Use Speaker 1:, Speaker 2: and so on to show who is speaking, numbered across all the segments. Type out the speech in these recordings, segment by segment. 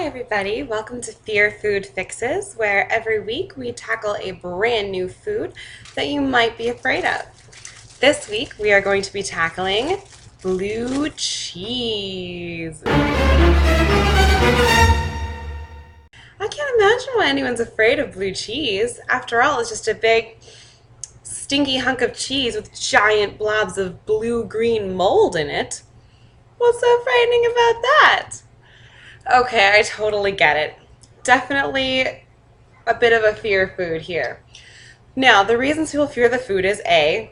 Speaker 1: everybody, welcome to Fear Food Fixes, where every week we tackle a brand new food that you might be afraid of. This week we are going to be tackling blue cheese. I can't imagine why anyone's afraid of blue cheese. After all, it's just a big stinky hunk of cheese with giant blobs of blue-green mold in it. What's so frightening about that? Okay, I totally get it. Definitely a bit of a fear food here. Now, the reasons people fear the food is A,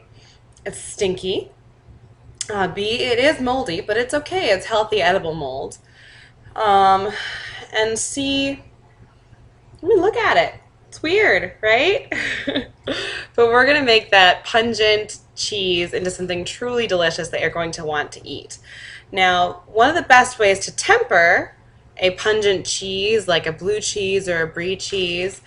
Speaker 1: it's stinky. B, it is moldy, but it's okay. It's healthy, edible mold. And C, I mean, look at it. It's weird, right? But we're going to make that pungent cheese into something truly delicious that you're going to want to eat. Now, one of the best ways to temper a pungent cheese, like a blue cheese or a brie cheese,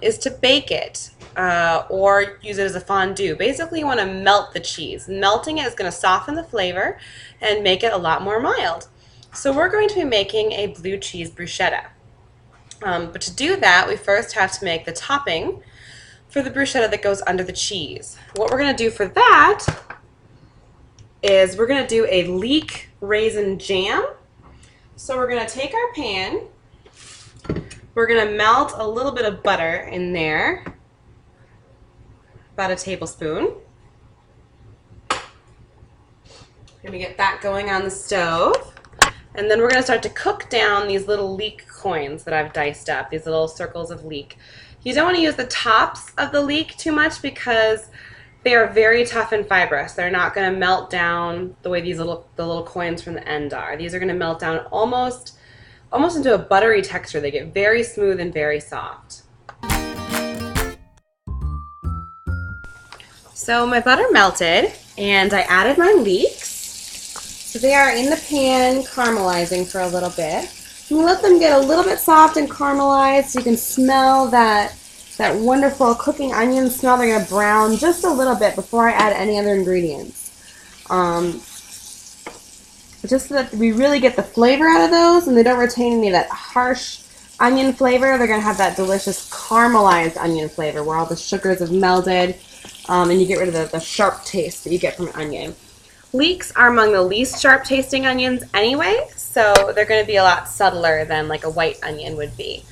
Speaker 1: is to bake it or use it as a fondue. Basically, you want to melt the cheese. Melting it is going to soften the flavor and make it a lot more mild. So we're going to be making a blue cheese bruschetta. But to do that, we first have to make the topping for the bruschetta that goes under the cheese. What we're going to do for that is we're going to do a leek raisin jam. So we're going to take our pan, we're going to melt a little bit of butter in there, about a tablespoon. We're going to get that going on the stove. And then we're going to start to cook down these little leek coins that I've diced up, these little circles of leek. You don't want to use the tops of the leek too much because they are very tough and fibrous. They're not going to melt down the way the little coins from the end are. These are going to melt down almost into a buttery texture. They get very smooth and very soft. So my butter melted and I added my leeks. So they are in the pan caramelizing for a little bit. And let them get a little bit soft and caramelized so you can smell that wonderful cooking onion smell. They're going to brown just a little bit before I add any other ingredients. Just so that we really get the flavor out of those and they don't retain any of that harsh onion flavor. They're going to have that delicious caramelized onion flavor where all the sugars have melded and you get rid of the sharp taste that you get from an onion. Leeks are among the least sharp tasting onions anyway, so they're going to be a lot subtler than like a white onion would be.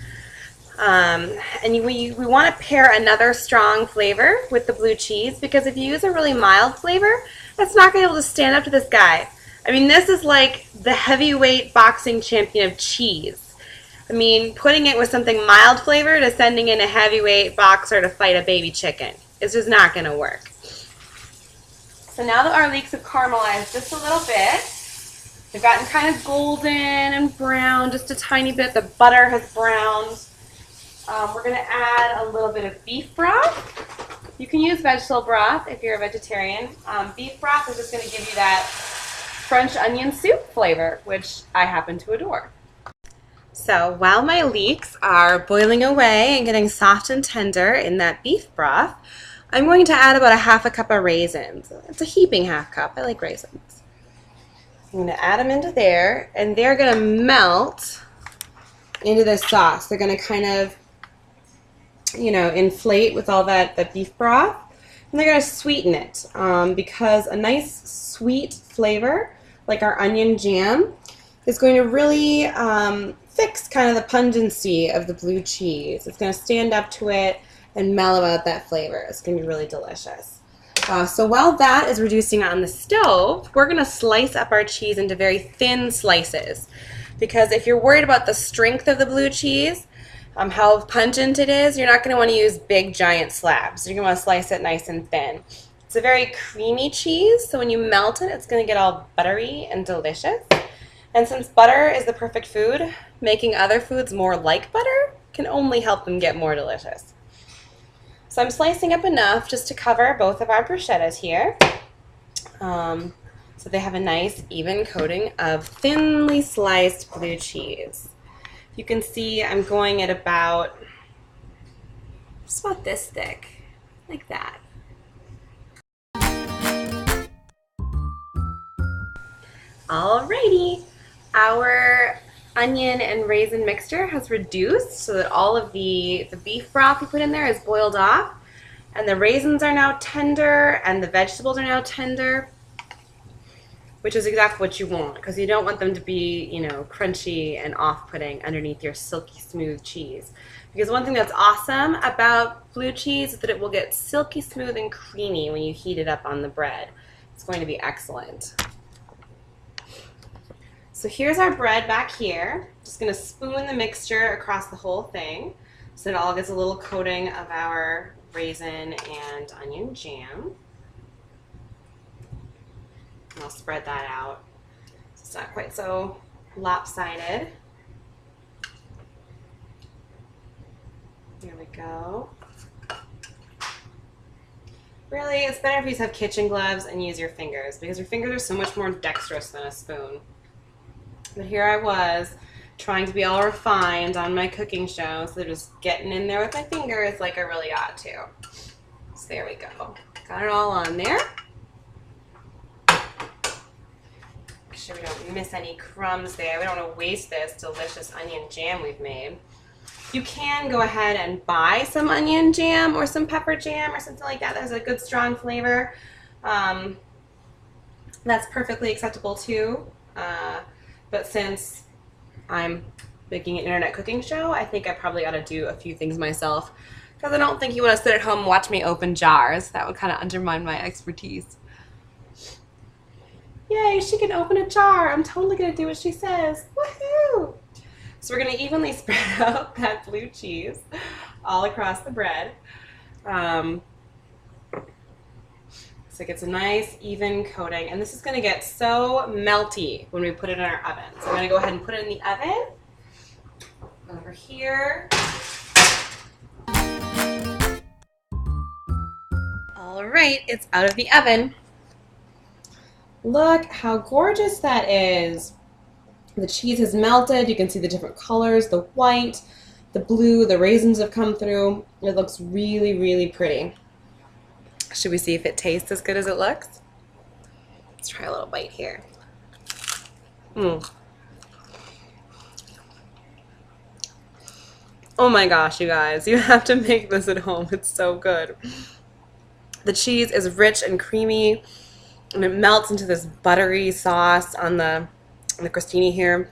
Speaker 1: And we want to pair another strong flavor with the blue cheese because if you use a really mild flavor, that's not going to be able to stand up to this guy. I mean, this is like the heavyweight boxing champion of cheese. I mean, putting it with something mild flavored is sending in a heavyweight boxer to fight a baby chicken. It's just not going to work. So now that our leeks have caramelized just a little bit, they've gotten kind of golden and brown just a tiny bit. The butter has browned. We're going to add a little bit of beef broth. You can use vegetable broth if you're a vegetarian. Beef broth is just going to give you that French onion soup flavor, which I happen to adore. So while my leeks are boiling away and getting soft and tender in that beef broth, I'm going to add about a half a cup of raisins. It's a heaping half cup. I like raisins. I'm going to add them into there, and they're going to melt into this sauce. They're going to kind of, inflate with all that beef broth. And they're going to sweeten it because a nice sweet flavor, like our onion jam, is going to really fix kind of the pungency of the blue cheese. It's going to stand up to it and mellow out that flavor. It's going to be really delicious. So while that is reducing on the stove, we're going to slice up our cheese into very thin slices. Because if you're worried about the strength of the blue cheese, how pungent it is, you're not going to want to use big giant slabs. You're going to want to slice it nice and thin. It's a very creamy cheese, so when you melt it, it's going to get all buttery and delicious. And since butter is the perfect food, making other foods more like butter can only help them get more delicious. So I'm slicing up enough just to cover both of our bruschettas here. So they have a nice even coating of thinly sliced blue cheese. You can see I'm going at just about this thick, like that. Alrighty, our onion and raisin mixture has reduced so that all of the beef broth we put in there is boiled off, and the raisins are now tender and the vegetables are now tender, which is exactly what you want, because you don't want them to be, you know, crunchy and off-putting underneath your silky smooth cheese. Because one thing that's awesome about blue cheese is that it will get silky smooth and creamy when you heat it up on the bread. It's going to be excellent. So here's our bread back here. Just going to spoon the mixture across the whole thing so it all gets a little coating of our raisin and onion jam. And I'll spread that out so it's not quite so lopsided. There we go. Really, it's better if you have kitchen gloves and use your fingers, because your fingers are so much more dexterous than a spoon. But here I was trying to be all refined on my cooking show, so just getting in there with my fingers like I really ought to. So there we go. Got it all on there. Make sure we don't miss any crumbs there. We don't want to waste this delicious onion jam we've made. You can go ahead and buy some onion jam or some pepper jam or something like that. That has a good strong flavor. That's perfectly acceptable too. But since I'm making an internet cooking show, I think I probably ought to do a few things myself, because I don't think you want to sit at home and watch me open jars. That would kind of undermine my expertise. Yay, she can open a jar. I'm totally going to do what she says. Woohoo! So we're going to evenly spread out that blue cheese all across the bread. So it gets a nice even coating, and this is going to get so melty when we put it in our oven. So I'm going to go ahead and put it in the oven. Over here. All right, it's out of the oven. Look how gorgeous that is. The cheese has melted. You can see the different colors, the white, the blue, the raisins have come through. It looks really, really pretty. Should we see if it tastes as good as it looks? Let's try a little bite here. Oh my gosh, you guys, you have to make this at home. It's so good. The cheese is rich and creamy, and it melts into this buttery sauce on the crostini here.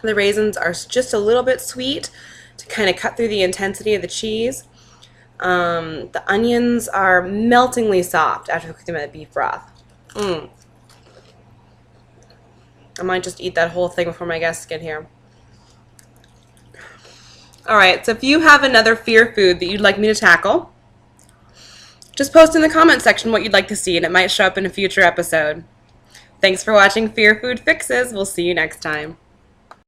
Speaker 1: The raisins are just a little bit sweet to kind of cut through the intensity of the cheese. The onions are meltingly soft after cooking them in the beef broth. I might just eat that whole thing before my guests get here. Alright, so if you have another fear food that you'd like me to tackle, just post in the comment section what you'd like to see, and it might show up in a future episode. Thanks for watching Fear Food Fixes. We'll see you next time.